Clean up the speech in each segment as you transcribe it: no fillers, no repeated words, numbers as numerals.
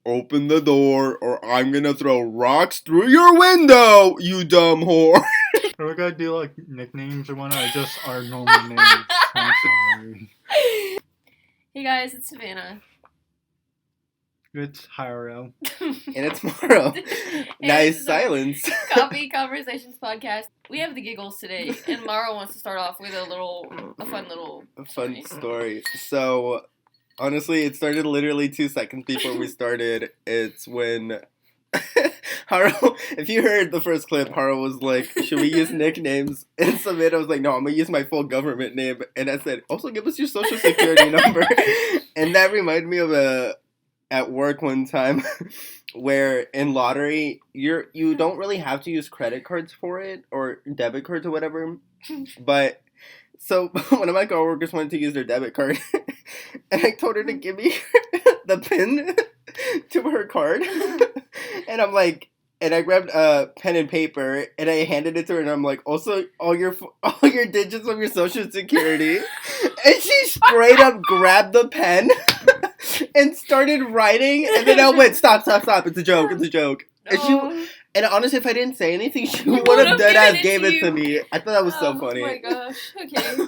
open the door or I'm gonna throw rocks through your window, you dumb whore. Are we gonna do like nicknames or whatnot, or just our normal names? I'm sorry. Hey guys, it's Savannah. It's Hyro. And it's Morrow. Nice silence. Coffee Conversations podcast. We have the giggles today, and Mara wants to start off with a fun story. So, honestly, it started literally 2 seconds before we started. It's when Haro, if you heard the first clip, Haro was like, should we use nicknames? And Savannah was like, no, I'm going to use my full government name. And I said, also give us your social security number. And that reminded me of at work one time where in lottery, you don't really have to use credit cards for it or debit cards or whatever. But so one of my coworkers wanted to use their debit card, and I told her to give me the PIN to her card. And I'm like, and I grabbed a pen and paper and I handed it to her, and I'm like, also all your digits of your social security. And she straight up grabbed the pen and started writing, and then I went, stop, it's a joke. And honestly, if I didn't say anything, she would have deadass gave it to me. I thought that was so funny. Oh my gosh, okay.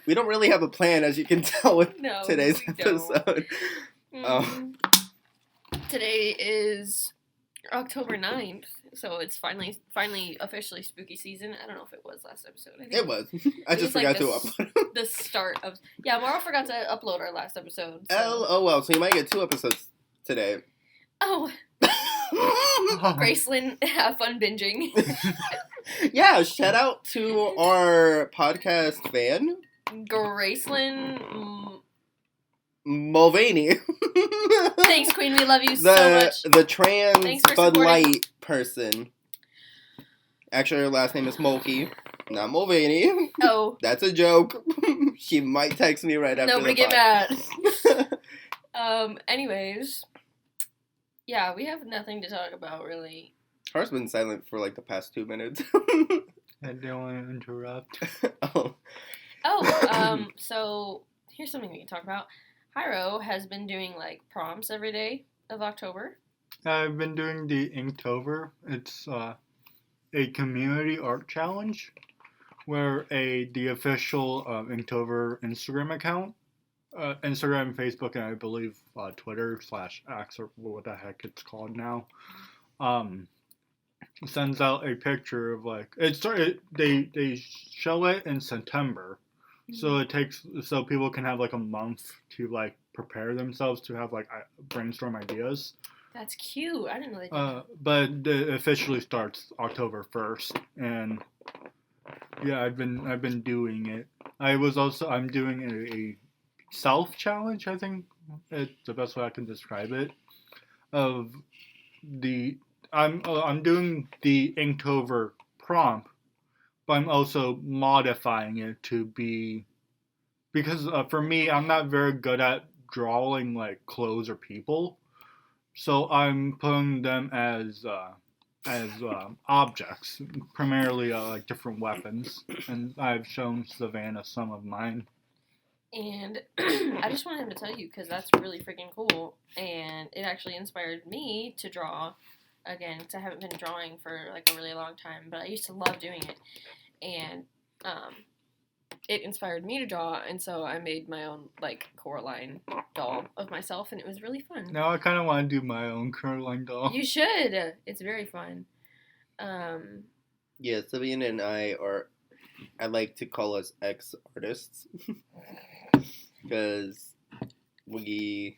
We don't really have a plan, as you can tell with today's episode. Today is October 9th, so it's finally officially spooky season. I don't know if it was last episode. I think it was. I just forgot to upload. The start of... Yeah, Mara forgot to upload our last episode. So. Oh, well, so you might get 2 episodes today. Oh. Graceland, have fun binging. Yeah, shout out to our podcast fan. Graceland... Mulvaney. Thanks, Queen. We love you so much. The trans Bud Light person. Actually, her last name is Mulkey, not Mulvaney. Oh. That's a joke. She might text me right after Nobody the get mad. Anyways. Yeah, we have nothing to talk about, really. Har's been silent for, like, the past 2 minutes. I don't want to interrupt. So, here's something we can talk about. Hyro has been doing, like, prompts every day of October. I've been doing the Inktober. It's a community art challenge where the official Inktober Instagram account, Instagram, Facebook, and I believe Twitter /X or what the heck it's called now, sends out a picture of, like, they show it in September. So so people can have, like, a month to, like, prepare themselves to have, like, brainstorm ideas. That's cute. I didn't know they did. But it officially starts October 1st, and yeah, I've been doing it. I'm doing a self challenge. I think it's the best way I can describe it. I'm doing the Inktober prompt. But I'm also modifying it to be, because for me, I'm not very good at drawing, like, clothes or people. So I'm putting them as objects, primarily like different weapons. And I've shown Savannah some of mine. And I just wanted him to tell you, because that's really freaking cool. And it actually inspired me to draw again, because I haven't been drawing for, like, a really long time, but I used to love doing it, and it inspired me to draw, and so I made my own, like, Coraline doll of myself, and it was really fun. Now I kind of want to do my own Coraline doll. You should. It's very fun. Yeah, Savannah and I like to call us ex-artists, because we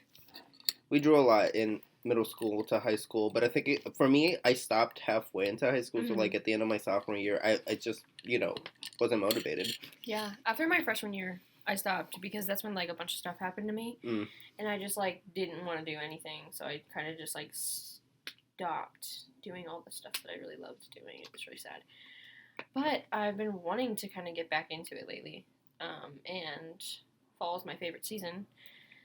drew a lot in middle school to high school, but I think for me, I stopped halfway into high school, so, like, at the end of my sophomore year, I just, wasn't motivated. Yeah, after my freshman year, I stopped, because that's when, like, a bunch of stuff happened to me, and I just, like, didn't want to do anything, so I kind of just, like, stopped doing all the stuff that I really loved doing. It was really sad. But I've been wanting to kind of get back into it lately, and fall is my favorite season.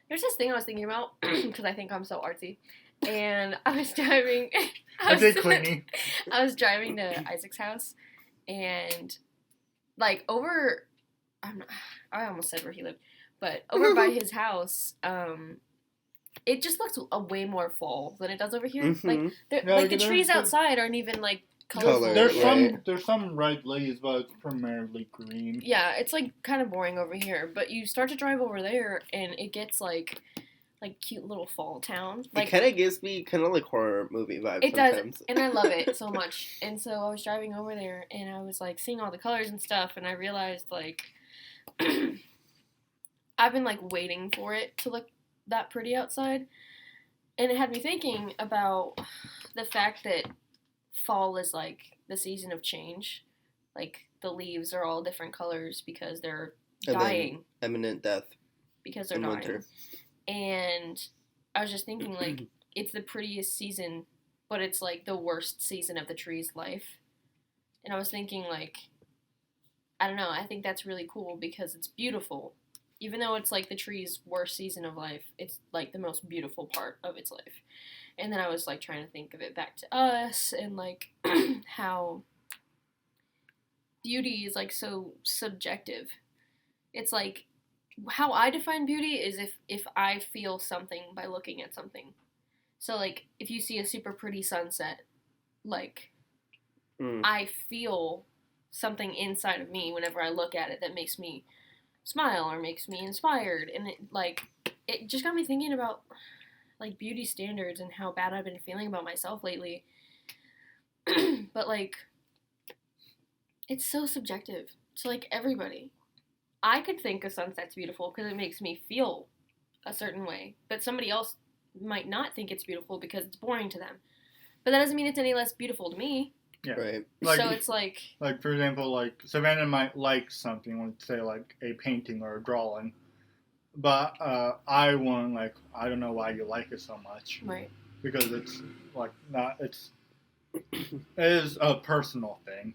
There's this thing I was thinking about, because I think I'm so artsy, and I was driving... Queenie. I was driving to Isaac's house, and, like, over... I almost said where he lived, but over by his house, it just looks a way more fall than it does over here. Like, Mhm. like the there's- trees outside aren't even like colorful. Color, There's right. there's some red leaves, but it's primarily green. Yeah, it's like kind of boring over here, but you start to drive over there and it gets like cute little fall town. It kind of gives me kind of like horror movie vibes It sometimes. does, and I love it so much. And so I was driving over there, and I was like seeing all the colors and stuff, and I realized like I've been like waiting for it to look that pretty outside, and it had me thinking about the fact that fall is like the season of change. Like the leaves are all different colors because they're And then dying. Imminent death Because they're in dying. winter. And I was just thinking, like, it's the prettiest season, but it's, like, the worst season of the tree's life. And I was thinking, like, I don't know, I think that's really cool because it's beautiful. Even though it's, like, the tree's worst season of life, it's, like, the most beautiful part of its life. And then I was, like, trying to think of it back to us and, like, how beauty is, like, so subjective. It's, like, how I define beauty is if I feel something by looking at something. So, like, if you see a super pretty sunset, like, I feel something inside of me whenever I look at it that makes me smile or makes me inspired. And, it just got me thinking about, like, beauty standards and how bad I've been feeling about myself lately. But, like, it's so subjective to, like, everybody. I could think a sunset's beautiful because it makes me feel a certain way, but somebody else might not think it's beautiful because it's boring to them. But that doesn't mean it's any less beautiful to me. Yeah. Right. Like, so it's like... Like, for example, like, Savannah might like something, let's say, like, a painting or a drawing. But I won't, like, I don't know why you like it so much. Right. Because it's, like, not, it is a personal thing.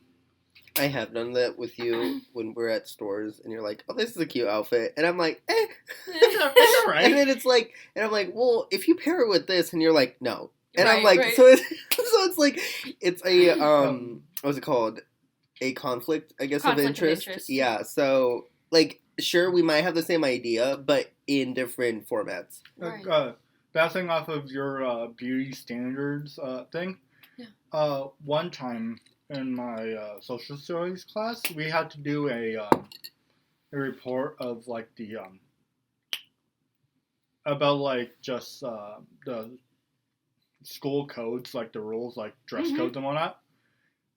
I have done that with you when we're at stores and you're like, oh, this is a cute outfit. And I'm like, eh. It's alright. And then it's like, and I'm like, well, if you pair it with this, and you're like, no. And I'm Right, like, right. so it's like, it's a, what's it called? A conflict, I guess, Conflict of of interest. interest. Yeah, so, like, sure, we might have the same idea, but in different formats. Right. Bouncing off of your beauty standards thing. Yeah. One time in my social studies class, we had to do a report of like the about like just the school codes, like the rules, like dress Mhm. codes and whatnot.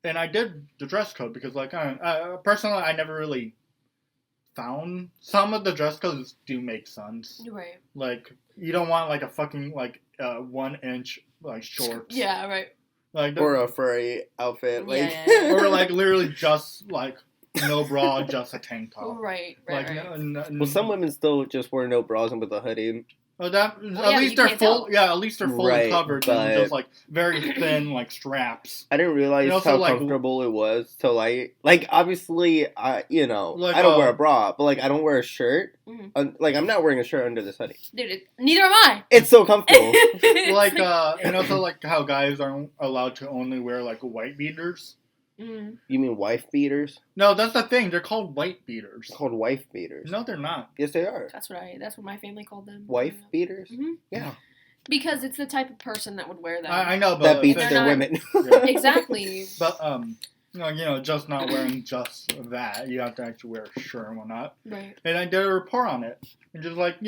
And I did the dress code because, like, personally, I never really found some of the dress codes do make sense. Right. Like, you don't want like a fucking like 1 inch like shorts. Yeah, right. Like Or a furry outfit. Like, Yeah. or like literally just like no bra, just a tank top. Right, Like right. well, some women still just wear no bras and with a hoodie. At yeah, least you they're can't full. tell. Yeah, at least they're fully Right, covered but- and just like very thin like straps. I didn't realize And also, how like- comfortable it was till like obviously I Like, I don't wear a bra, but like I don't wear a shirt. Mhm. Like I'm not wearing a shirt under this hoodie. Dude, neither am I. It's so comfortable. Like and also like how guys aren't allowed to only wear like white beaters. Mm. You mean wife beaters? No, that's the thing. They're called white beaters. It's called wife beaters. No, they're not. Yes, they are. That's what my family called them. Wife beaters. Mhm. Yeah, Because it's the type of person that would wear them. I know, but that beats they're their not- women. Yeah. Exactly. But just not wearing just that. You have to actually wear a shirt and whatnot. Right. And I did a report on it, and just like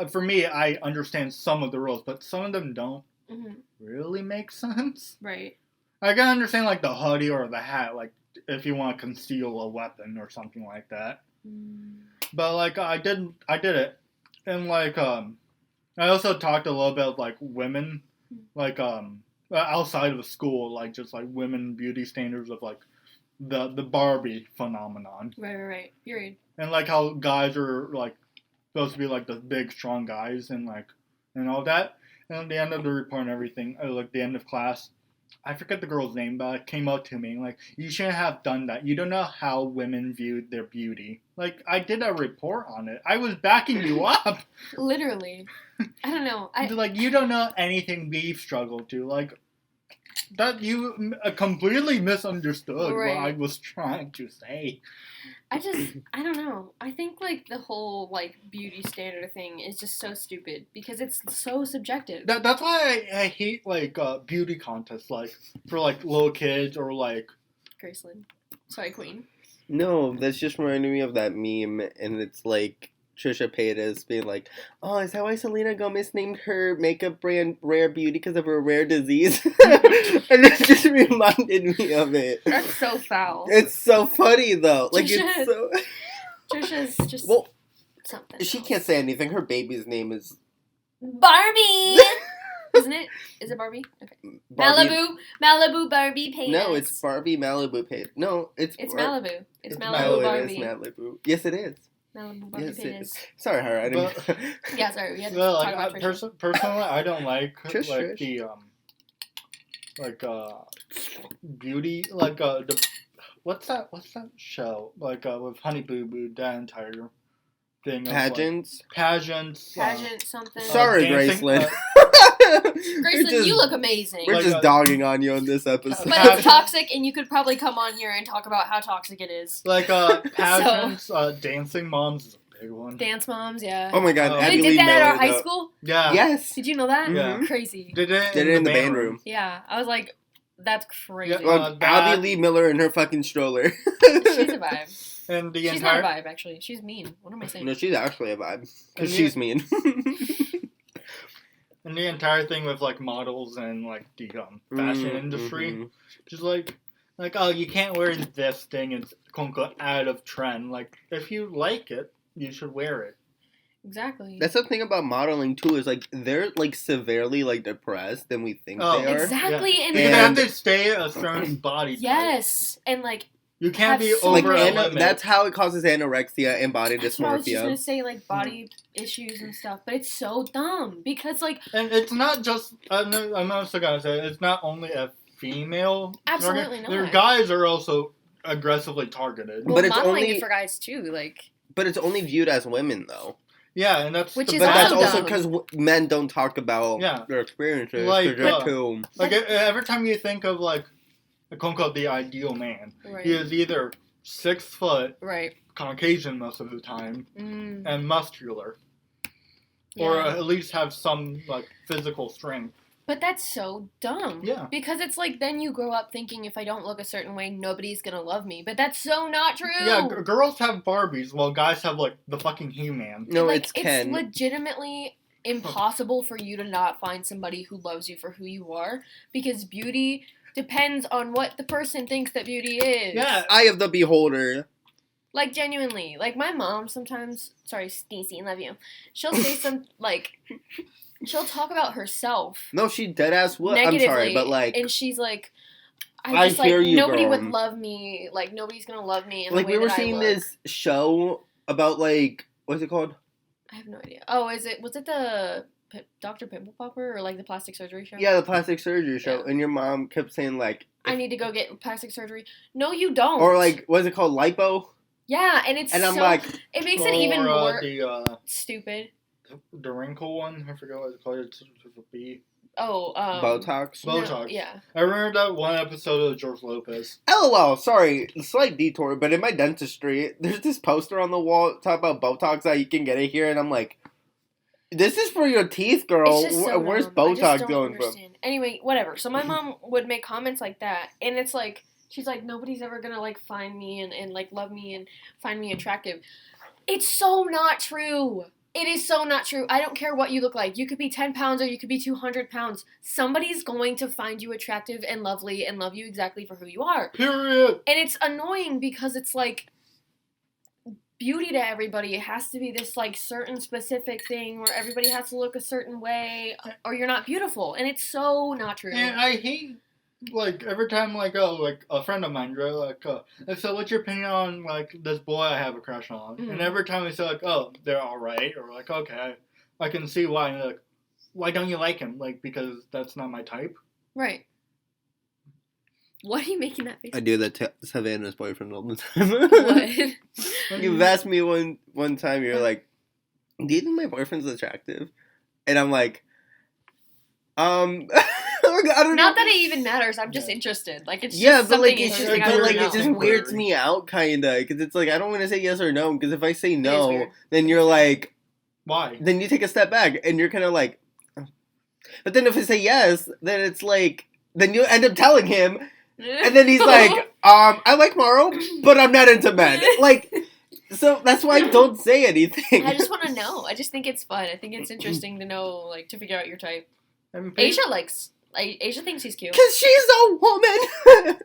for me, I understand some of the rules, but some of them don't Hmm. really make sense. Right. I can understand like the hoodie or the hat, like if you want to conceal a weapon or something like that. Mm. But like I did it, and like I also talked a little bit of like women, like outside of the school, like just like women beauty standards of like the Barbie phenomenon, Right. Period. and like how guys are like supposed to be like the big strong guys and like and all that. And at the end of the report and everything, like the end of class, I forget the girl's name, but it came out to me like, you shouldn't have done that. You don't know how women viewed their beauty. Like, I did a report on it. I was backing you up. Literally. I don't know. Like, you don't know anything we've struggled to. Like, that you completely misunderstood Right. what I was trying to say. I don't know. I think like the whole like beauty standard thing is just so stupid because it's so subjective. That's why I hate like beauty contests, like for like little kids or like. Graceland. Sorry, Queen. No, that's just reminding me of that meme, and it's like Trisha Paytas being like, "Oh, is that why Selena Gomez named her makeup brand Rare Beauty because of her rare disease?" And it just reminded me of it. That's so foul. It's so funny though. Like Trisha- it's so. Trisha's just Well, something. she else. can't say anything. Her baby's name is Barbie. Isn't it? Is it Barbie? Okay. Barbie. Malibu Barbie Paytas. No, it's Barbie Malibu Paytas. No, it's Malibu. It's Malibu Oh, Barbie. it is Malibu. Yes, it is. Malibu Barbie Yes, it Paytas. is. Sorry, Hara. I didn't. Yeah, sorry. We had to Well, talk like about Trisha. personally, I don't like Trish, like Trish. the beauty the what's that show with Honey Boo Boo, that entire thing of, Pageants. like, pageants Something. Sorry, dancing, Graceland. Graceland, you look amazing. We're Like, just dogging on you on this episode. But it's toxic, and you could probably come on here and talk about how toxic it is. like pageants, dancing moms is a big one. Dance moms, yeah. Oh my God, Oh. Abby They Lee did that at our Miller, high though. school? Yeah, Yes. Did you know that? Yeah. Mhm. Crazy. Did it in the band room. Yeah, I was like, that's crazy. Yeah, Well, that- Abby Lee Miller in her fucking stroller. She's a vibe. And the She's entire not a vibe, actually. She's mean. What am I saying? No, she's actually a vibe. Because And she's mean. and the entire thing with like models and like the fashion industry. Mhm. Just like oh, you can't wear this thing, it's quote unquote out of trend. Like if you like it, you should wear it. Exactly. That's the thing about modeling too, is like they're like severely like depressed than we think Oh. they are. Exactly, and You And- have to stay a certain body type. yes, and like You can't have be so Like over a many- limit. that's how it causes anorexia and body that's what I was just dysmorphia. gonna say, like body issues and stuff. But it's so dumb because like And it's not just, I'm also gonna say, it's not only a female Absolutely target. Their not. guys are also aggressively targeted. well, But it's modeling only- it for guys too. Like But it's only viewed as women though. Yeah, and that's Which the is But that's also also dumb. because men don't talk about Yeah. their experiences. Like, Like, they're uh, too. Like every time you think of like, quote unquote, the ideal man, right, he is either 6 foot, right, Caucasian most of the time, and muscular, or yeah. at least have some like physical strength. But that's so dumb. Yeah. Because it's like then you grow up thinking if I don't look a certain way, nobody's gonna love me. But that's so not true. Yeah, girls have Barbies, while guys have like the fucking He-Man. No, like, it's Ken. legitimately impossible for you to not find somebody who loves you for who you are because beauty depends on what the person thinks that beauty is. Yeah, Eye of the beholder. Like genuinely. Like my mom sometimes, sorry, Stacey, love you. She'll say some like she'll talk about herself No, she dead ass would. I'm negatively. sorry, but like, and she's like I just hear like you, nobody girl. would love me. Like nobody's gonna love me in like the way we were that I seeing look. this show about like what's it called? I have no idea. Oh, was it the Dr. Pimple Popper or like the plastic surgery show? Yeah, the plastic surgery show, Yeah. and your mom kept saying like, I need to go get plastic surgery. No, you don't. or like, what's it called, lipo? yeah, and it's And I'm so like, it makes it even or, more the stupid. wrinkle one. I forgot what it's called. It's with a B. Oh, Botox. no, Botox. yeah. I remember that one episode of George Lopez. LOL, sorry, slight detour, but in my dentistry, there's this poster on the wall talking about Botox that you can get it here, and I'm like, this is for your teeth, girl. It's just so Where's dumb. I just Botox don't going from? understand. Anyway, whatever. So my mom would make comments like that, and it's like she's like, nobody's ever gonna like find me and like love me and find me attractive. It's so not true. It is so not true. I don't care what you look like. You could be 10 pounds or you could be 200 pounds. Somebody's going to find you attractive and lovely and love you exactly for who you are. Period. And it's annoying because it's like beauty to everybody. It has to be this like certain specific thing where everybody has to look a certain way or you're not beautiful. And it's so not true. And I hate, like, every time, like a friend of mine, right, like, so what's your opinion on, like, this boy I have a crush on? Mhm. And every time we say, like, oh, they're alright, or like, okay, I can see why, and they're like, why don't you like him? Like, because that's not my type. Right. What are you making that face? I do that to Savannah's boyfriend all the time. What? You've asked me one time, you're like, do you think my boyfriend's attractive? And I'm like, I don't know. Not that it even matters. I'm just Yeah. interested. Like it's Yeah, just but like something it's just, interesting. I but wanna like know. it just know. weirds me out, kinda, because it's like I don't want to say yes or no, because if I say no, weird. then you're like, Why? then you take a step back, and you're kind of like, oh. But then if I say yes, then it's like, then you end up telling him, and then he's like, I like Morrow, but I'm not into men, like. So that's why I don't say anything. I just want to know. I just think it's fun. I think it's interesting to know, like, to figure out your type. And Asia Asia thinks he's cute. Because she's a woman. What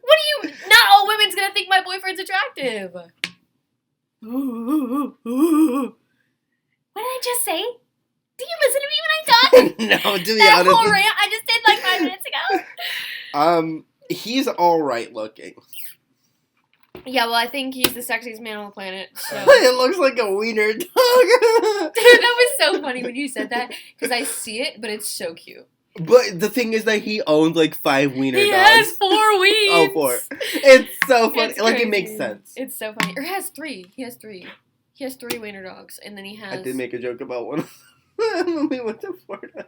do you? Not all women's gonna think my boyfriend's attractive. What did I just say? Did you listen to me when I talked? No, to be That whole honest. rant I just did like 5 minutes ago. He's all right looking. Yeah, well, I think he's the sexiest man on the planet. So It looks like a wiener dog. that was so funny when you said that because I see it, but it's so cute. But the thing is that he owns like 5 wiener He dogs. has 4 weeks. Oh, 4. It's so funny. It's Like crazy. it makes sense. It's so funny. Or he has 3. He has 3. He has 3 wiener dogs, and then he has. I did make a joke about one when we went to Florida.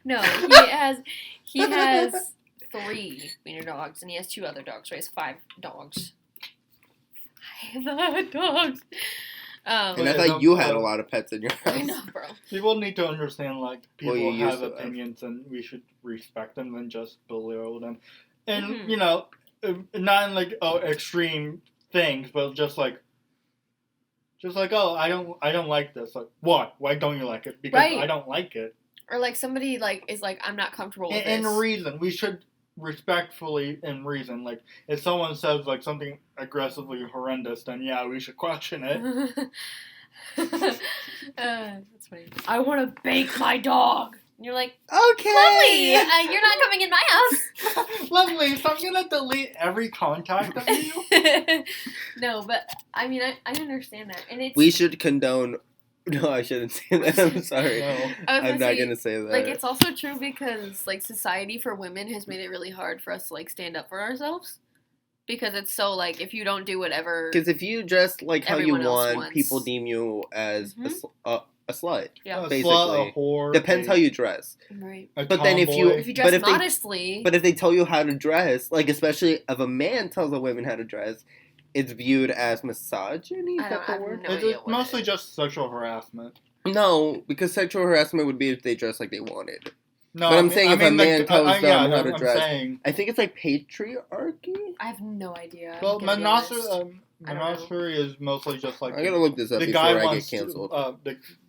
No, he has 3 wiener dogs, and he has 2 other dogs. So he has 5 dogs. 5 dogs. And I Yeah, thought you had no. a lot of pets in your I house. know, bro. People need to understand, like, people Well, you have used to have. opinions and we should respect them and just belittle them. And, Mhm. you know, not in, like, extreme things, but just like, oh, I don't like this. Like, what? Why don't you like it? Because Right. I don't like it. Or like somebody like is like, I'm not comfortable with And this. reason. We should respectfully and reason. Like, if someone says, like, something aggressively horrendous, then yeah, we should question it. That's funny. I want to bake my dog. And you're like, Okay. lovely. You're not coming in my house. Lovely, so I'm gonna delete every contact of you. No, but I mean, I understand that, and it's We should condone. No, I shouldn't say that. I'm sorry. No. I was I'm gonna not say, gonna say that. like it's also true because like society for women has made it really hard for us to like stand up for ourselves because it's so like if you don't do whatever, Because if you dress like how you Everyone else want, wants. people deem you as Mhm. a slut. yeah, A basically. slut, a whore. Depends how you dress. right. A But then if you- tomboy. If you But dress if they- modestly, But if they tell you how to dress, like especially if a man tells a woman how to dress, it's viewed as misogyny. Is I that don't- the I have word? no It's idea what mostly it is. just sexual harassment. No, because sexual harassment would be if they dress like they wanted. No, But I'm saying if a man tells them how to I'm dress. saying, I think it's like patriarchy. I have no idea. I'm well, gonna be honest. I don't know. Monostory is mostly just like I gotta look this up the before guy I get wants canceled.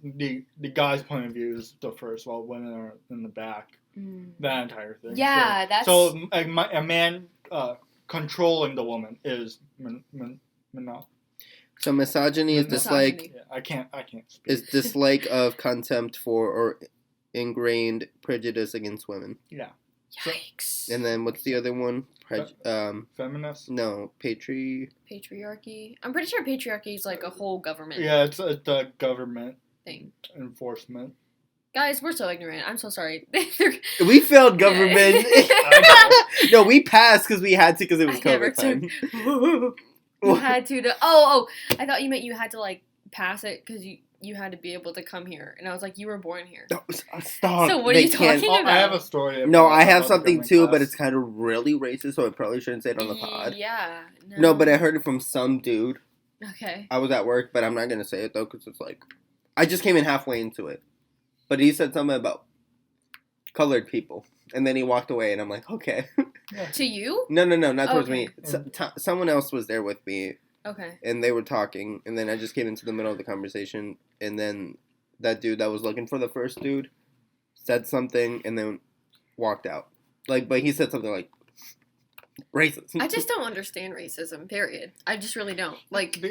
the guy's point of view is the first, while women are in the back. Mm. That entire thing. Yeah, that's So a man controlling the woman is So misogyny is Misogyny. dislike Yeah, I can't speak. is dislike of contempt for or ingrained prejudice against women. yikes. And then what's the other one? Feminist. No, Patriarchy. I'm pretty sure patriarchy is like a whole government Yeah, it's the government thing. enforcement. Guys, we're so ignorant. I'm so sorry. We failed government. No, we passed because we had to because it was I never COVID time. You had to. Oh, I thought you meant you had to like pass it because you had to be able to come here, and I was like, you were born here. No, stop. So what are They you can't- talking Oh, about? I have a story. No, about I have the something government too, class. but it's kind of really racist, so I probably shouldn't say it on the pod. Yeah. No, but I heard it from some dude. Okay. I was at work, but I'm not gonna say it though, because it's like I just came in halfway into it. But he said something about colored people, and then he walked away, and I'm like, okay. To you? No, not towards Okay. me. Someone else was there with me, Okay. and they were talking, and then I just came into the middle of the conversation, and then that dude that was looking for the first dude said something, and then walked out. Like, but he said something like racist. I just don't understand racism. Period. I just really don't. Like.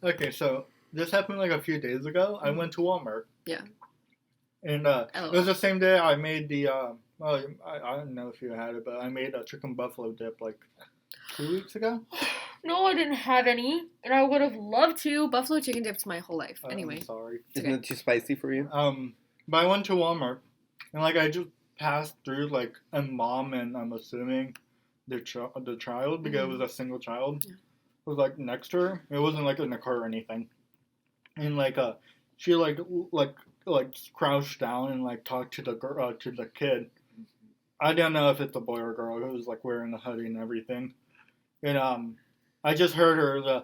Okay, so this happened like a few days ago. I went to Walmart. Yeah. And it was the same day I made the well, I don't know if you had it, but I made a chicken buffalo dip like 2 weeks ago. No, I didn't have any, and I would have loved to. Buffalo chicken dips my whole life. Anyway. I'm sorry. Isn't it too spicy for you? But I went to Walmart and like I just passed through like a mom and I'm assuming the child because it was a single child. Yeah. Was like next to her. It wasn't like in a car or anything. And like she like crouched down and like talked to the girl to the kid. I don't know if it's a boy or girl who's like wearing a hoodie and everything. And I just heard her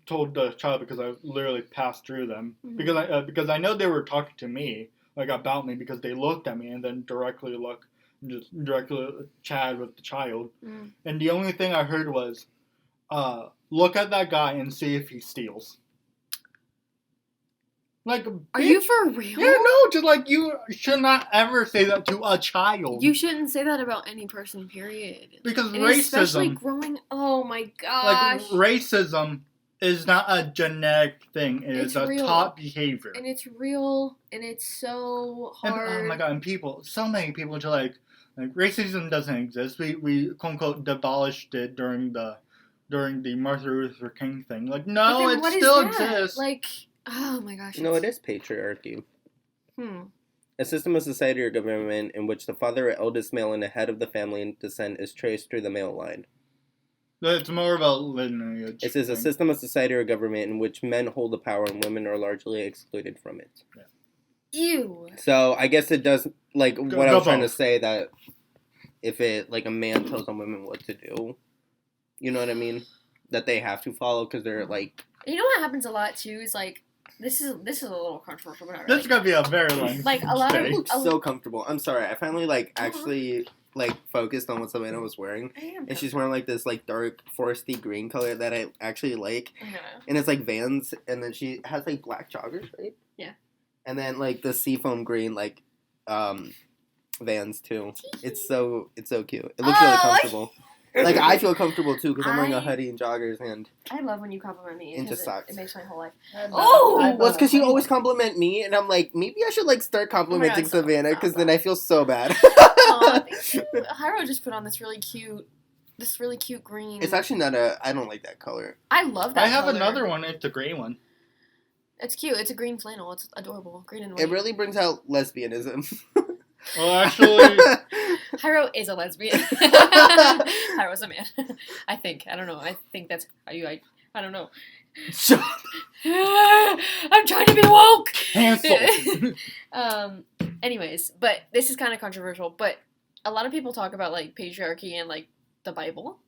told the child because I literally passed through them because I know they were talking to me like about me because they looked at me and then directly chatted with the child. And the only thing I heard was, look at that guy and see if he steals. Like, are you for real? Yeah, no, just like you should not ever say that to a child. You shouldn't say that about any person, period. Because and racism, especially growing. Oh my gosh! Like racism is not a genetic thing; it's a real. taught behavior. And it's real, and it's so hard. And, oh my god! And so many people just like racism doesn't exist. We quote unquote abolished it during the Martin Luther King thing. Like, no, it still exists. Like. Oh my gosh. No, it is patriarchy. A system of society or government in which the father or eldest male and the head of the family in descent is traced through the male line. It's more about lineage. It is a system of society or government in which men hold the power and women are largely excluded from it. Yeah. Ew. So I guess it does, like, what I was trying to say, that if it, like, a man tells a woman what to do, you know what I mean? That they have to follow because they're, like... You know what happens a lot, too, is, like, This is a little controversial, but this is gonna be a very long. Like a lot of so comfortable. I'm sorry. I finally actually focused on what Savannah was wearing, and she's wearing like this like dark foresty green color that I actually like, and it's like Vans, and then she has like black joggers, right? Yeah. And then like the seafoam green like Vans too. It's so cute. It looks really comfortable. Like, I feel comfortable, too, because I'm wearing a hoodie and joggers, and... I love when you compliment me. Into socks. It makes my whole life... Oh! Well, it's because you always compliment me, and I'm like, maybe I should, like, start complimenting Savannah, because then I feel so bad. Aw, thank you. Hiro just put on this really cute green... It's actually not I don't like that color. I love that I have color. another one, it's a gray one. It's cute. It's a green flannel. It's adorable. Green and white. It really brings out lesbianism. Well, actually... Hiro is a lesbian. Hiro's a man. I think. I don't know. I think that's how you... I don't know. Shut up. I'm trying to be woke! Cancel. Anyways, but this is kind of controversial, but a lot of people talk about, like, patriarchy and, like, the Bible.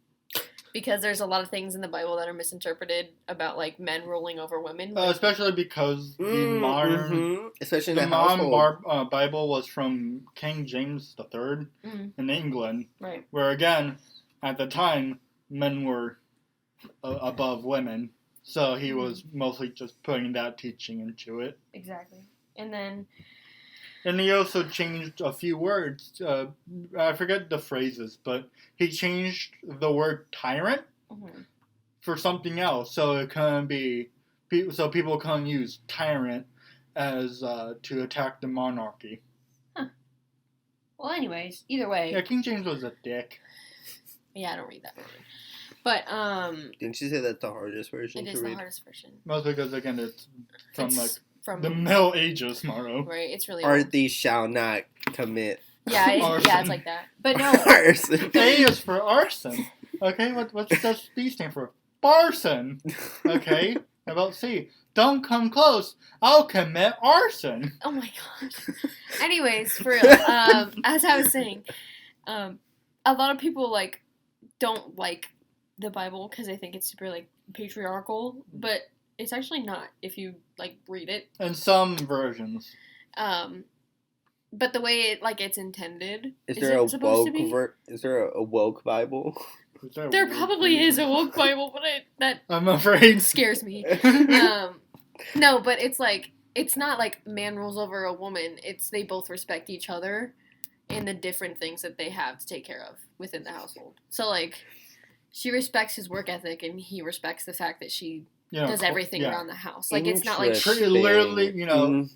Because there's a lot of things in the Bible that are misinterpreted about, like, men ruling over women. Especially because the modern... Especially the modern Bible was from King James III in England. Right. Where, again, at the time, men were above women. So he was mostly just putting that teaching into it. Exactly. And then... And he also changed a few words. I forget the phrases, but he changed the word tyrant for something else. So it can be, so people can use tyrant as to attack the monarchy. Huh. Well, anyways, either way. Yeah, King James was a dick. Yeah, I don't read that version. But didn't you say that's the hardest version to read? It is the hardest version. Mostly because again, it's from from the Middle Ages, Maro. Right, it's really old. Thee shall not commit. Yeah, it's like that. But no. Arson. A is for arson. Okay, what's does B stand for? Barson. Okay, how about C? Don't come close. I'll commit arson. Oh my gosh. Anyways, for real. As I was saying, a lot of people like don't like the Bible because they think it's super like patriarchal, but it's actually not if you like read it. In some versions. But the way it's intended. Is there a woke is there a woke Bible? There probably is a woke Bible, but I'm afraid scares me. No, but it's like it's not like man rules over a woman. It's they both respect each other and the different things that they have to take care of within the household. So like she respects his work ethic and he respects the fact that she does everything around the house. Like it's not like she literally,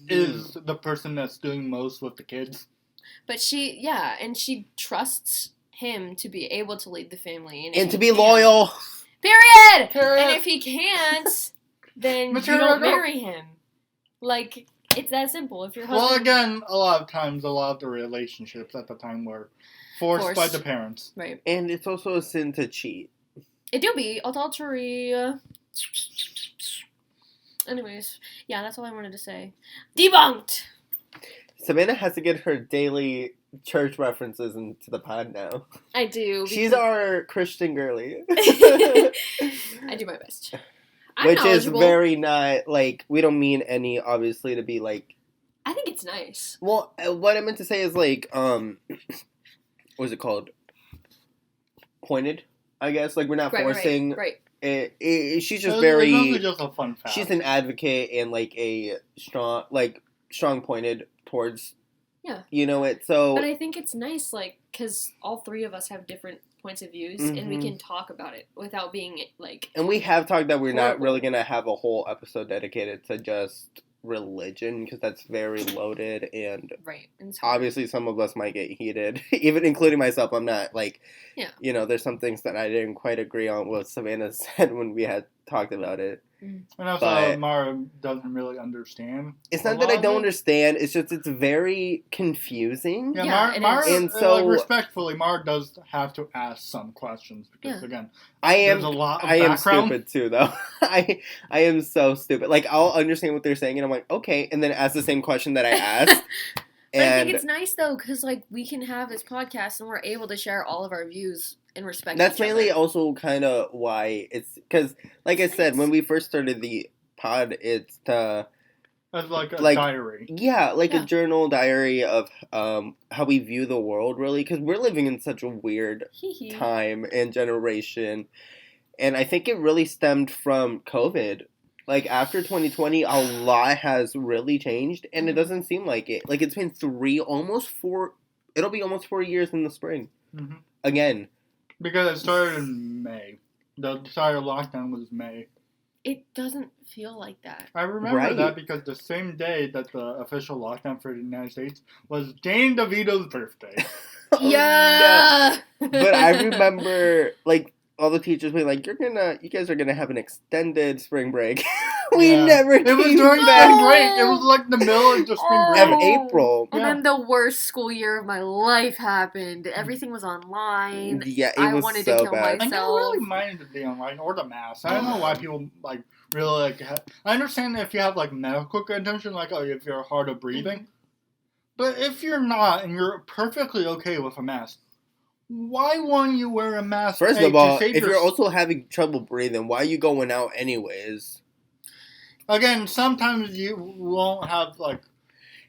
is the person that's doing most with the kids. But she trusts him to be able to lead the family and to be loyal. Period. And if he can't, then you don't marry him. Like it's that simple. If your husband... Well, again, a lot of times, a lot of the relationships at the time were forced by the parents. Right. And it's also a sin to cheat. It do be adultery. Anyways, yeah, that's all I wanted to say. Debunked. Savannah has to get her daily church references into the pod now. I do. She's because- our Christian girly. I do my best. I'm Which is knowledgeable. very not, like, we don't mean any, obviously, to be, like... I think it's nice. Well, what I meant to say is, like, what is it called? Pointed, I guess. Like, we're not forcing... Right. She's just It's very... mostly just a fun fact. She's an advocate and, like, a strong pointed towards... Yeah. You know it, so... But I think it's nice, like, because all three of us have different points of views, and we Mhm. can talk about it without being, like... And we have talked that we're not Horrible. really going to have a whole episode dedicated to just religion, because that's very loaded, and Right. And it's hard. obviously some of us might get heated, even including myself. I'm not, like, Yeah. you know, there's some things that I didn't quite agree on what Savannah said when we had talked about it. And also, but- Mara doesn't really understand. It's a not that lot I of don't it. understand, it's just it's very confusing. Yeah, Yeah, it Mara, is. And so- respectfully, Mara does have to ask some questions because, Yeah. again, I am there's a lot of I am background. stupid too, though. I am so stupid. Like, I'll understand what they're saying, and I'm like, okay, and then ask the same question that I asked. But I And think it's nice, though, because, like, we can have this podcast, and we're able to share all of our views and respect that's each mainly other. also kind of why it's because, like I said, when we first started the pod, it's As like a like- diary. yeah, like a Yeah. journal diary of how we view the world, really, because we're living in such a weird Hee-hee. time and generation, and I think it really stemmed from COVID. Like, after 2020, a lot has really changed, and it doesn't seem like it. Like, it's been it'll be almost 4 years in the spring. hmm Again. Because it started in May. The entire lockdown was May. It doesn't feel like that. I remember Right. that because the same day that the official lockdown for the United States was Danny DeVito's birthday. Oh, no. Yeah! But I remember, like, all the teachers being like, you guys are gonna have an extended spring break. We Yeah. never It was came during back. spring break. It was like the middle of the spring break. Of April. And Yeah. then the worst school year of my life happened. Everything was online. Yeah, it I was wanted to so kill bad. I never really myself. minded the being online or the mask. I don't know why people like really like. I understand if you have like medical condition, like if you're hard of breathing, but if you're not and you're perfectly okay with a mask, why won't you wear a mask? First A, of to all, save if your- you're also having trouble breathing, why are you going out anyways? again, sometimes you won't have like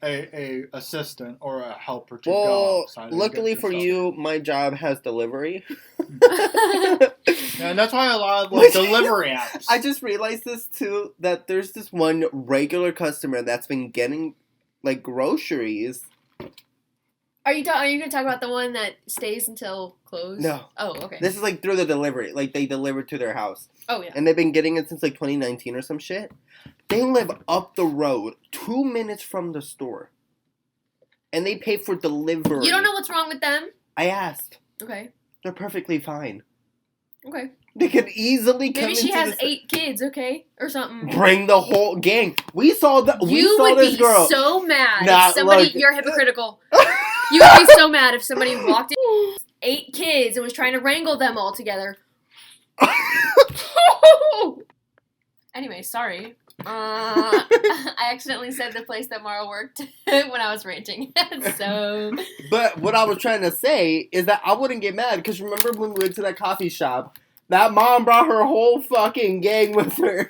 a assistant or a helper to go Well, outside. and luckily get for your you, my job has delivery. stuff. Yeah, and that's why a lot of like delivery apps. I just realized this too, that there's this one regular customer that's been getting, like, groceries. Are you going to talk about the one that stays until close? No. Oh, okay. This is, like, through the delivery. Like, they deliver to their house. Oh, yeah. And they've been getting it since, like, 2019 or some shit. They live up the road, 2 minutes from the store. And they pay for delivery. You don't know what's wrong with them? I asked. Okay. They're perfectly fine. Okay. They could easily come Maybe she into has this- 8 kids, okay? Or something. Bring the whole gang. We saw You would this be girl. so mad Nah, if somebody... look. You're hypocritical. You would be so mad if somebody walked in 8 kids and was trying to wrangle them all together. Anyway, sorry. I accidentally said the place that Mara worked when I was ranting. So... But what I was trying to say is that I wouldn't get mad because remember when we went to that coffee shop, that mom brought her whole fucking gang with her.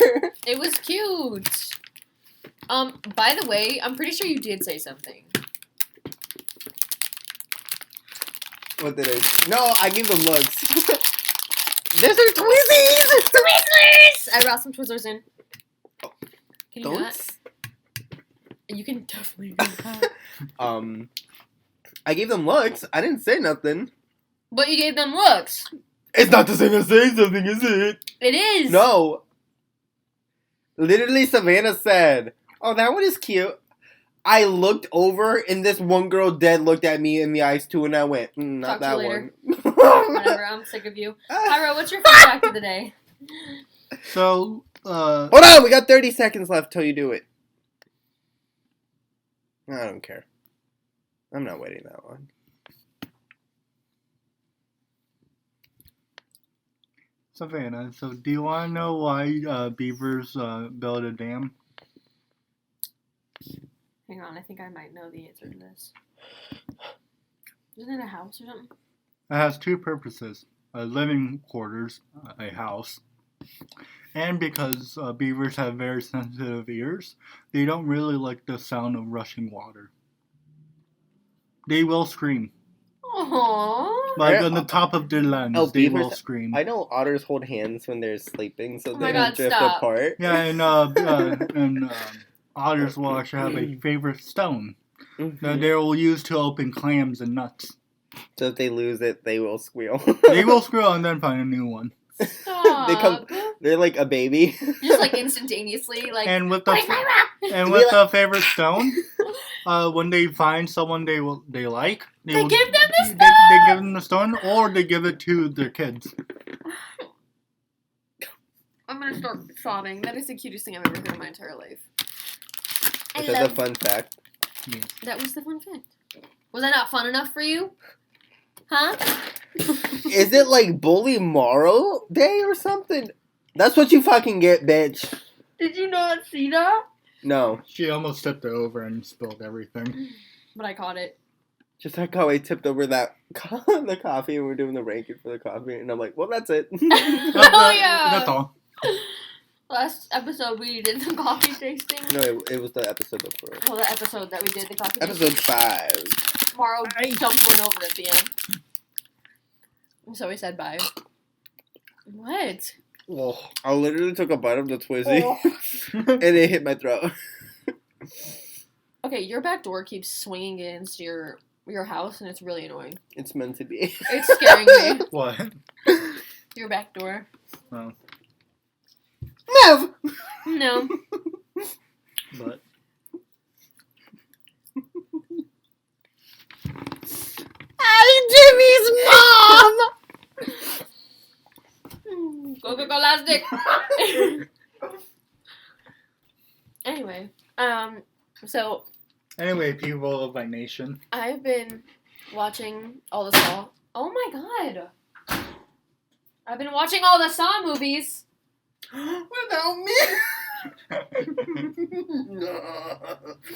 It was cute. By the way, I'm pretty sure you did say something. What did I? No, I gave them looks. This is Twizzlers. Twizzlers! I brought some Twizzlers in. Can you do Don't. that? You can definitely do that. I gave them looks. I didn't say nothing. But you gave them looks. It's not the same as saying something, is it? It is. No. Literally, Savannah said, "Oh, that one is cute." I looked over, and this one girl dead looked at me in the eyes too, and I went, "Not Talk to that you one." Whatever, I'm sick of you. Pyro, what's your fun fact of the day? So, Hold on, we got 30 seconds left till you do it. I don't care. I'm not waiting that long. Savannah, so do you want to know why beavers build a dam? Hang on, I think I might know the answer to this. Isn't it a house or something? It has two purposes: living quarters, a house, and because beavers have very sensitive ears, they don't really like the sound of rushing water. They will scream. Aww. Like They're- on the top of their lungs, Oh, they beavers- will scream. I know otters hold hands when they're sleeping, so Oh they my don't God, drift stop. apart. Yeah, and otters will actually have a favorite stone that Mhm. they will use to open clams and nuts. So if they lose it, they will squeal. They will screw and then find a new one. Stop. They come- They're like a baby. Just like instantaneously, like. And with "Where's my the rock?" and with the favorite stone, when they find someone they like, They will, give them the they stone! give them the stone, or they give it to their kids. I'm gonna start sobbing. That is the cutest thing I've ever heard in my entire life. I Is that a love. fun fact? That was the fun fact. Was that not fun enough for you? Huh? Is it like Bully Morrow Day or something? That's what you fucking get, bitch. Did you not see that? No. She almost tipped it over and spilled everything. But I caught it. Just like how I tipped over the coffee and we're doing the ranking for the coffee, and I'm like, well, that's it. Oh, yeah. That's all. Last episode we did the coffee tasting. No, it was the episode before. Well, the episode that we did the coffee Episode tasting. 5. Tomorrow dumped one over at the end. So we said bye. What? Oh. I literally took a bite of the Twizzy, Oh. and it hit my throat. Okay, your back door keeps swinging against your house, and it's really annoying. It's meant to be. It's scaring me. What? Your back door. Oh, Nev! No. but I'm Jimmy's mom! Go, elastic. Anyway, so anyway, people of my nation. I've been watching all the Saw. Oh my god! I've been watching all the Saw movies. Without me! No.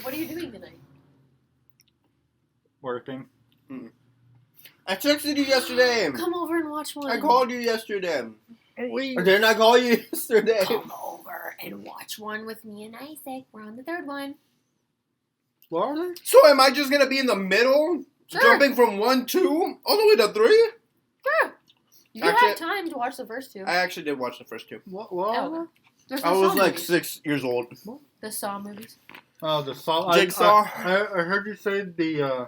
What are you doing tonight? Working. I texted you yesterday. Come over and watch one. I called you yesterday. Wait. Or didn't I call you yesterday? Come over and watch one with me and Isaac. We're on the third one. What are they? So am I just gonna be in the middle? Sure. Jumping from 1, 2, all the way to 3? Sure. You Actually- have time to watch the first two. I actually did watch the first 2. What? Oh. There's the I was Saw like movies. 6 years old. The Saw movies. Oh, the Saw. Jigsaw. I heard you say the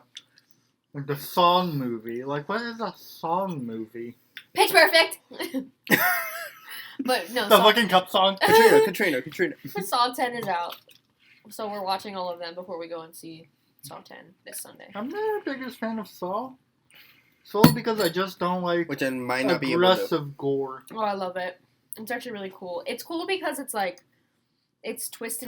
song movie. Like, what is a song movie? Pitch Perfect. But no, The Saw, fucking cup song. Katrina. Saw 10 is out. So we're watching all of them before we go and see Saw 10 this Sunday. I'm not the biggest fan of Saw. Solely because I just don't like Which I might not be able to. aggressive gore. Oh, I love it. It's actually really cool. It's cool because it's like it twists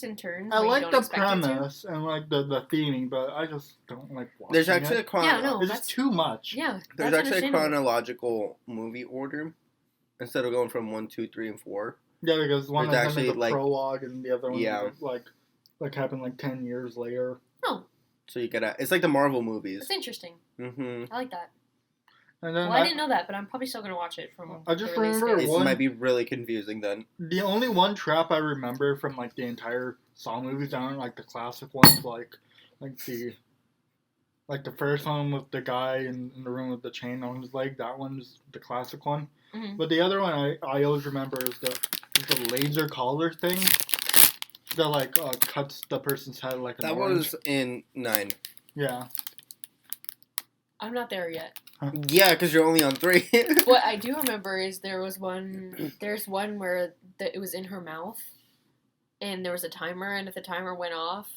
and turns. I when you like don't the expect it to. premise and like the theming, but I just don't like watching There's actually it. a Yeah, no. It's that's- just too much. Yeah, There's that's actually a understandable. chronological movie order instead of going from 1, 2, 3, and 4. Yeah, because one There's of them is actually, a like- prologue and the other one Yeah. is like happened like 10 years later. Oh, So you gotta. It's like the Marvel movies. that's interesting. Mm-hmm. I like that. And then Well, I didn't know that, but I'm probably still gonna watch it from. I just the release remember date. It one- might be really confusing then. the only one trap I remember from like the entire Saw movies aren't like the classic ones, like the first one with the guy in the room with the chain on his leg. That one's the classic one. Mhm. But the other one I always remember is the laser collar thing that like cuts the person's head like an That orange. was in 9. Yeah. I'm not there yet. Yeah, because you're only on 3. What I do remember is there's one where it was in her mouth, and there was a timer, and if the timer went off,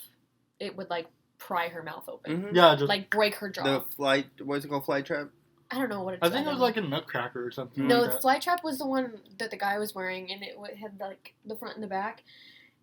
it would like pry her mouth open, Mhm. Yeah, just like break her jaw. The flight. What's it called? Flight trap. I don't know what it's. I think it don't was know. like a nutcracker or something No, like the that. fly trap was the one that the guy was wearing, and it had like the front and the back,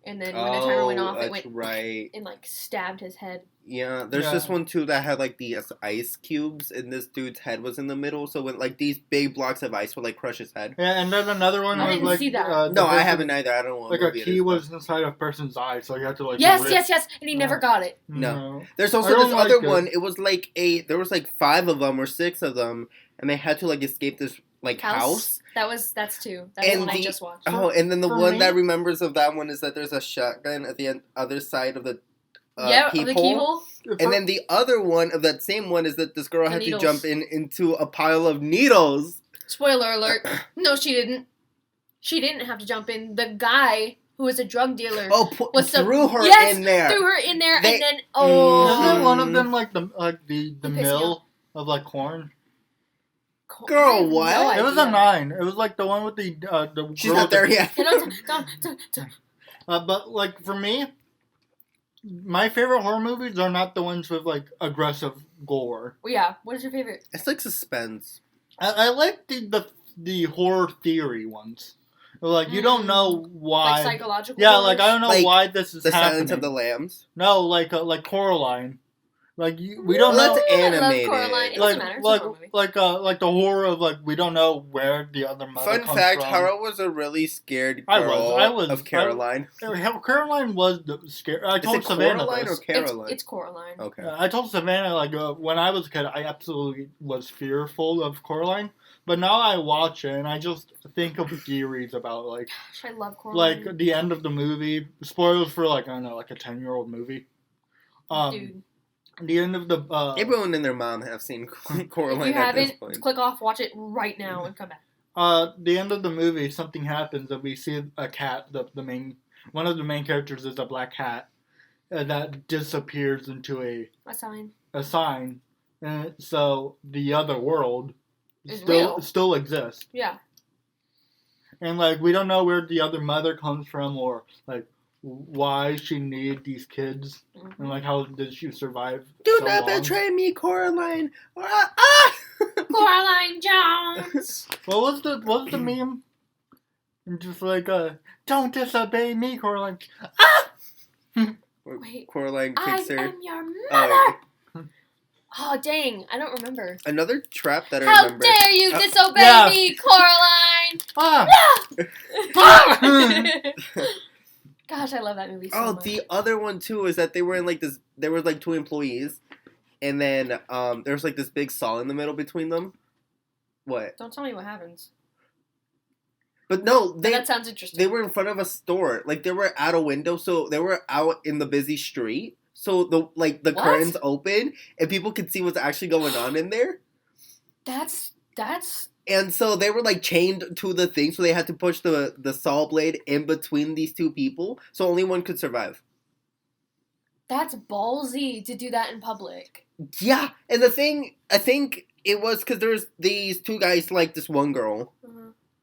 And then when the timer went off, it that's went right. and like stabbed his head. Yeah, there's this one too that had like these ice cubes, and this dude's head was in the middle. So when like these big blocks of ice would like crush his head. Yeah, and then another one I was didn't like see that. No, I haven't either. I don't know. Like a key was inside a person's eye, so you had to like. Yes, and he never got it. No. There's also this other one. It was like there was like 5 of them or 6 of them, and they had to like escape this like house. That's 2. That's the one I just watched. Oh, and then the one that remembers of that one is that there's a shotgun at the other side of the the keyhole. And then the other one of that same one is that this girl had to jump into a pile of needles. Spoiler alert. No, she didn't. She didn't have to jump in. The guy who was a drug dealer threw her in there. Threw her in there, and then Isn't one of them like the mill of like corn? Girl, what? No, it was a 9. It was like the one with the She's not there yet. But like for me, my favorite horror movies are not the ones with like aggressive gore. Well, yeah. What is your favorite? It's like suspense. I like the horror theory ones. Like you don't know why. Like psychological. Yeah, like I don't know why this is happening. The Silence of the Lambs. No, like Coraline. Like we don't know. That's animated. Coraline. It doesn't matter. Like the horror of like we don't know where the other mother comes from. Fun fact: Haro was a really scared girl of Caroline. Caroline was scared. I told Savannah Coraline or Caroline? It's Coraline. Okay. I told Savannah like when I was a kid, I absolutely was fearful of Coraline. But now I watch it and I just think of theories about like. Gosh, I love Coraline. Like the end of the movie. Spoilers for like I don't know, like a 10-year-old movie. Dude. The end of the everyone and their mom have seen Coraline. If you haven't, click off, watch it right now, and come back. The end of the movie, something happens, and we see a cat. One of the main characters is a black cat that disappears into a sign. A sign, and so the other world still exists. Yeah. And like we don't know where the other mother comes from, or like. Why she needed these kids and like how did she survive? Do not betray me, Coraline! Coraline Jones. What was the meme? And just like don't disobey me, Coraline. Wait, Coraline kicks her. I am your mother. Oh dang, I don't remember. Another trap that I remember. How dare you disobey me, Coraline? Gosh, I love that movie so much. The other one too is that they were in like this. There was like 2 employees, and then there was like this big saw in the middle between them. What? Don't tell me what happens. But no, that sounds interesting. They were in front of a store, like they were out a window, so they were out in the busy street. So the curtains open and people could see what's actually going on in there. That's. And so they were like chained to the thing, so they had to push the saw blade in between these 2 people, so only one could survive. That's ballsy to do that in public. Yeah, and the thing, I think it was because there's these 2 guys like this one girl,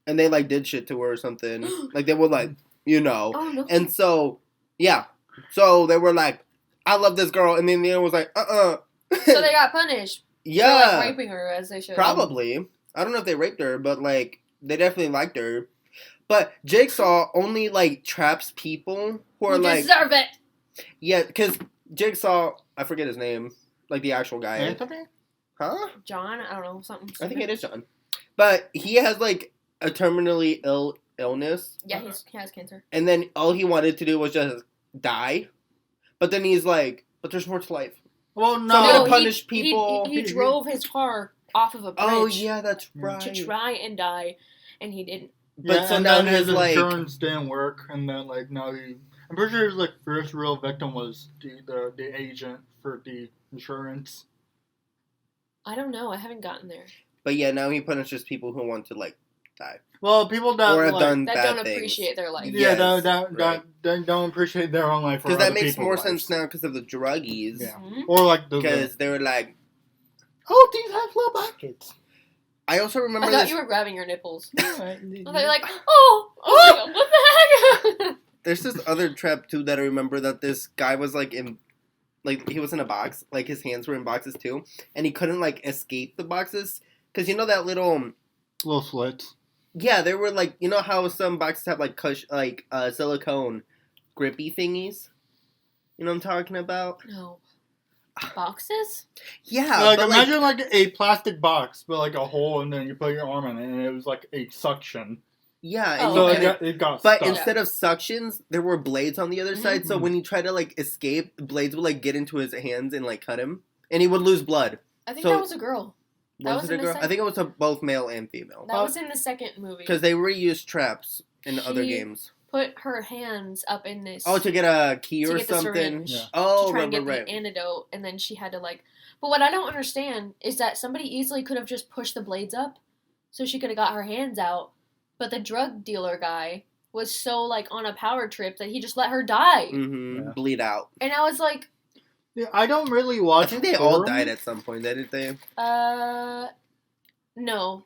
and they like did shit to her or something. Like they were like, Oh, no. And so, yeah. So they were like, I love this girl, and then the other was like, So they got punished. Yeah. For like raping her as they should. Probably. I don't know if they raped her, but, like, they definitely liked her. But Jigsaw only, like, traps people who are, like... deserve it! Yeah, because Jigsaw, I forget his name, like, the actual guy. Anthony? Huh? John? I don't know, something stupid. I think it is John. But he has, like, a terminally illness. Yeah, he has cancer. And then all he wanted to do was just die. But then he's like, but there's more to life. Well, no. So I'm gonna punish people. He drove his car off of a bridge. Oh, yeah, that's right. To try and die, and he didn't. But yeah, so and now then his like insurance didn't work, and then like now I'm pretty sure his like first real victim was the agent for the insurance. I don't know. I haven't gotten there. But yeah, now he punishes people who want to like die. Well, people that or have like, done that bad don't things. appreciate their life. Yeah, Yes, don't appreciate their own life. Because that makes more sense now because of the druggies. Yeah. Mm-hmm. Or like Because they were like, oh, these have low pockets. I also remember I thought this. you were grabbing your nipples. I thought you were like, like, oh, what the heck? There's this other trap too that I remember that this guy was like in, like he was in a box, like his hands were in boxes too, and he couldn't like escape the boxes because you know that little slits. Yeah, they were like, you know how some boxes have like silicone grippy thingies. You know what I'm talking about? No. Boxes? Yeah, Like but imagine like a plastic box with like a hole, and then you put your arm in it, and it was like a suction. yeah, and Oh, you So okay. it got but stuck. instead of suctions, there were blades on the other side. So Mhm. when he tried to like escape, the blades would like get into his hands and like cut him, and he would lose blood. I think So- that was a girl. That Was was it a in the girl? I second- think it was both male and female That was in the second movie. because they reused traps in other She- games. Put her hands up in this. Oh, to get a key to or get the something. syringe. Yeah. To Oh, try right, and get right, the right. antidote, and then she had to like. But what I don't understand is that somebody easily could have just pushed the blades up, so she could have got her hands out. But the drug dealer guy was so like on a power trip that he just let her die, Mm-hmm. Yeah. Bleed out. and I was like, Yeah, I don't really watch. I think they all horror died movies. at some point, didn't they? no,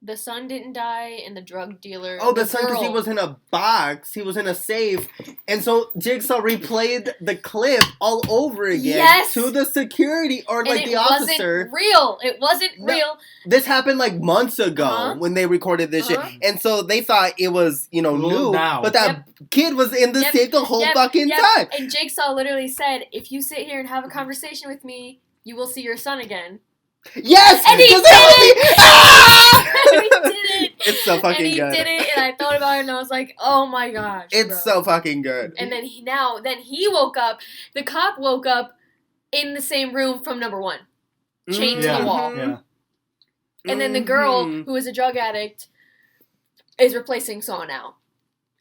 the son didn't die, and the drug dealer. Oh, the son, because he girl- was in a box, he was in a safe, and so Jigsaw replayed the clip all over again Yes! to the security or And like it the officer. wasn't real. It wasn't No. real. This happened like months ago Uh-huh. when they recorded this Uh-huh. shit, and so they thought it was Well, new, now. but that kid was in the Yep. safe the whole Yep. fucking Yep. time. And Jigsaw literally said, "If you sit here and have a conversation with me, you will see your son again." Yes, And he 'cause did that was it! the- Ah! he did it. It's so fucking and he good. did it, and I thought about it, and I was like, "Oh my gosh!" It's bro. so fucking good. And then he woke up. The cop woke up in the same room from number one, chained to Yeah, the wall. yeah. and then the girl Mhm. who is a drug addict is replacing Saw now,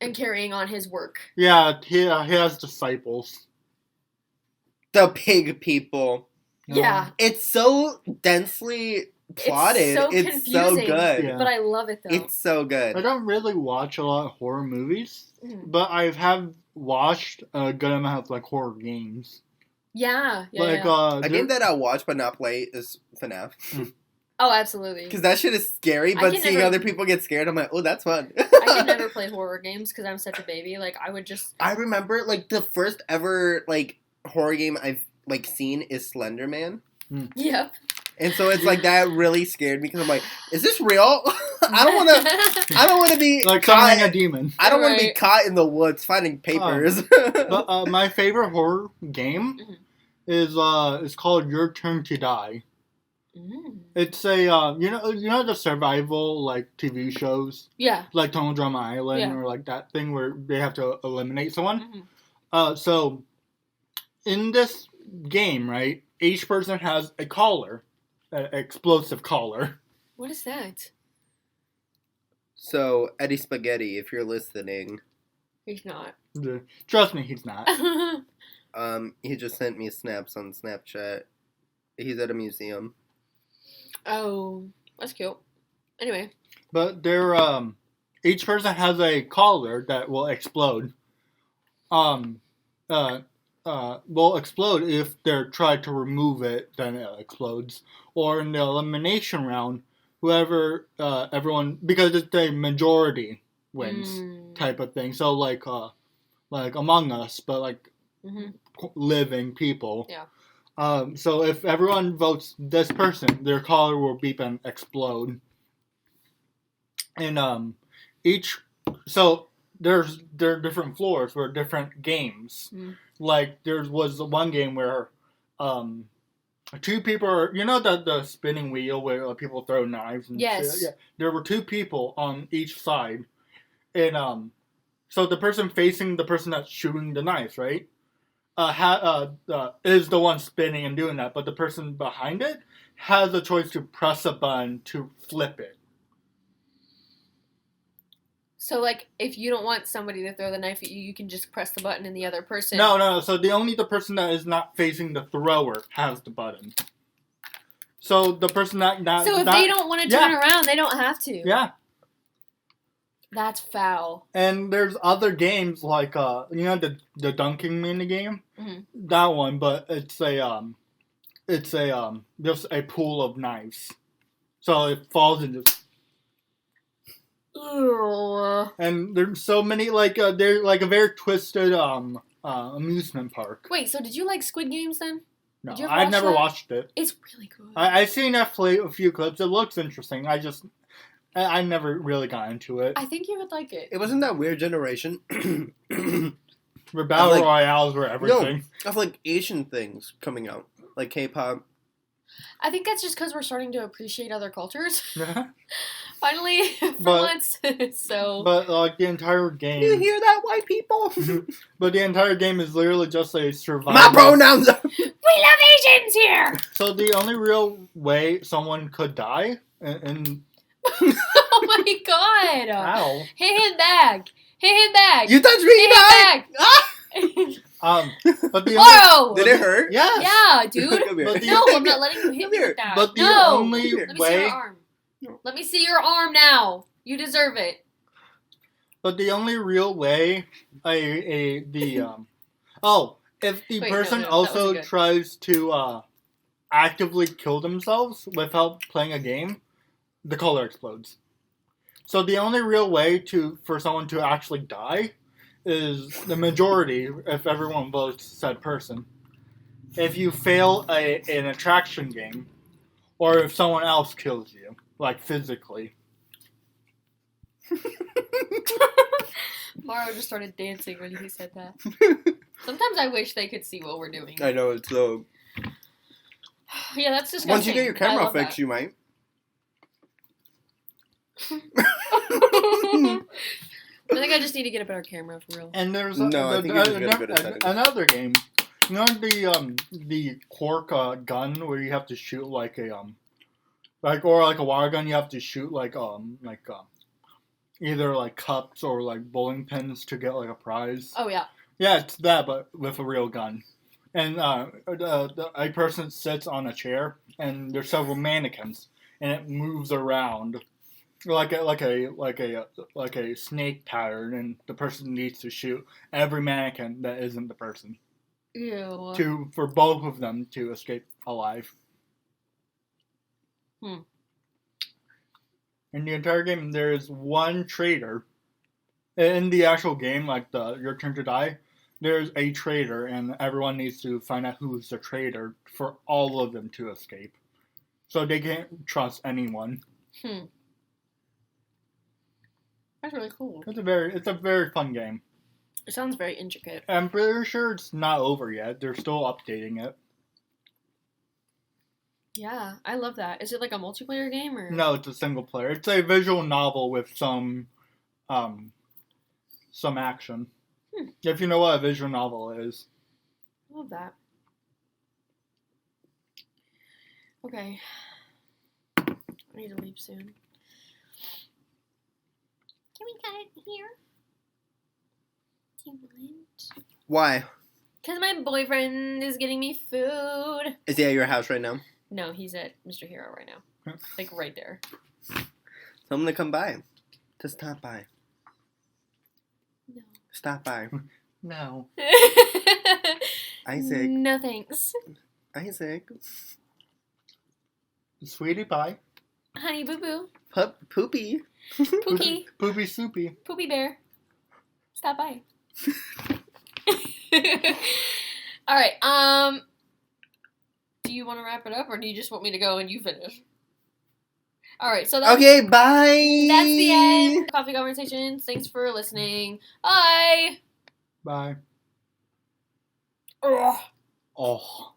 and carrying on his work. Yeah, he has disciples. The pig people. Yeah, It's so densely plotted. so It's so confusing. good. Yeah. but I love it though. It's so I good. don't really watch a lot of horror movies, Mhm. but I have watched a good amount of like horror games. Yeah, yeah, Like yeah. A game that I watch but not play is FNAF. Oh, absolutely. Because that shit is scary, I but can seeing never- other people get scared, I'm like, oh, that's fun. I could never play horror games because I'm such a baby. Like I would just. I remember, like, the first ever, like, horror game I've, like, seen is Slender Man. Yep. And so it's like that really scared me because I'm like, is this real? I don't want to be like caught. summoning a demon. I don't want to be Right. caught in the woods finding papers. But my favorite horror game Mhm. is called Your Turn to Die. Mm. It's a you know the survival like TV shows Yeah. like Tunnel Drama Island Yeah. or like that thing where they have to eliminate someone. Mhm. So in this game, right, each person has a collar, an explosive collar. What is that? So, Eddie Spaghetti, if you're listening, He's not. Trust me, he's not. he just sent me snaps on Snapchat. He's at a museum. Oh, that's cute. Anyway. But they're each person has a collar that will explode. Will explode if they're tried to remove it, then it explodes. Or in the elimination round, whoever everyone because it's a majority wins Mm. type of thing. So like Among Us, but like Mhm. living people. Yeah. So if everyone votes this person, their collar will beep and explode. And so there are different floors for different games. Mm. Like there was one game where two people are, you know, the spinning wheel where people throw knives and Yes. shit? Yeah. There were two people on each side. And so the person facing the person that's shooting the knife, right? Is the one spinning and doing that, but the person behind it has a choice to press a button to flip it. So, like, if you don't want somebody to throw the knife at you, you can just press the button and the other person. No. So the person that is not facing the thrower has the button. So the person that So if they don't want to turn around, they don't have to. yeah. That's foul. And there's other games like you know the dunking mini game, Mhm. that one, but it's a just a pool of knives, so it falls into. Ew. And there's so many they're like a very twisted amusement park. Wait, so did you like Squid Games then? No, Did you ever I've watch never that? watched it. It's really good. I've seen a few clips. It looks interesting. I never really got into it. I think you would like it. It wasn't that weird generation. Where battle like- royales were everything. Of like Asian things coming out, like K-pop. I think that's just because we're starting to appreciate other cultures. but Finally, for But- once. So like the entire You game, hear that, white people? but the entire game is literally just a survival. My pronouns. Are... we love Asians here. So the only real way someone could die, and Oh my god! ow, Hit him back! Hit him back! You touched me, Hit you died. him Ah! back! but the only, Whoa! Did it hurt? yes, Yeah, dude. Come here. But the- No, I'm not letting you hit me with that. but the no. only Let me see way, your arm. Let me see your arm now. You deserve it. but the only real way, if the Wait, person no, that also wasn't good. tries to actively kill themselves without playing a game, the color explodes. So the only real way for someone to actually die is the majority, if everyone votes said person. If you fail an attraction game, or if someone else kills you, like physically. Mario just started dancing when he said that. Sometimes I wish they could see what we're doing. I know it's so. Yeah, that's disgusting. Once you get your camera I love fixed, you might. that. I think I just need to get a better camera for real. And there's No, I think you just get a bit of settings. another game. You know the cork gun where you have to shoot like a or like a water gun, you have to shoot either like cups or like bowling pins to get like a prize. Oh yeah. Yeah, it's that, but with a real gun. And a person sits on a chair, and there's several mannequins, and it moves around like a snake pattern, and the person needs to shoot every mannequin that isn't the person Ew. for both of them to escape alive. In the entire game, there is one traitor. In the actual game, like your turn to die, there's a traitor, and everyone needs to find out who's the traitor for all of them to escape. So they can't trust anyone. That's really cool. It's a very fun game. It sounds very intricate. I'm pretty sure it's not over yet. They're still updating it. Yeah, I love that. Is it like a multiplayer game or? No, it's a single player. It's a visual novel with some action. If you know what a visual novel is. I love that. Okay. I need to leave soon. Can we cut it here? Do you mind? Why? Because my boyfriend is getting me food. Is he at your house right now? No, he's at Mr. Hero right now. Like right there. Tell him to come by. To stop by. No. Stop by. No. Isaac. No thanks. Isaac. Sweetie pie. Honey boo boo. Poopy. Pookie. Poopy soupy. Poopy bear. Stop by. Alright, do you want to wrap it up or do you just want me to go and you finish? Alright, so that's Okay, bye. That's the end. Coffee Conversations. Thanks for listening. Bye. Bye. Ugh. Oh.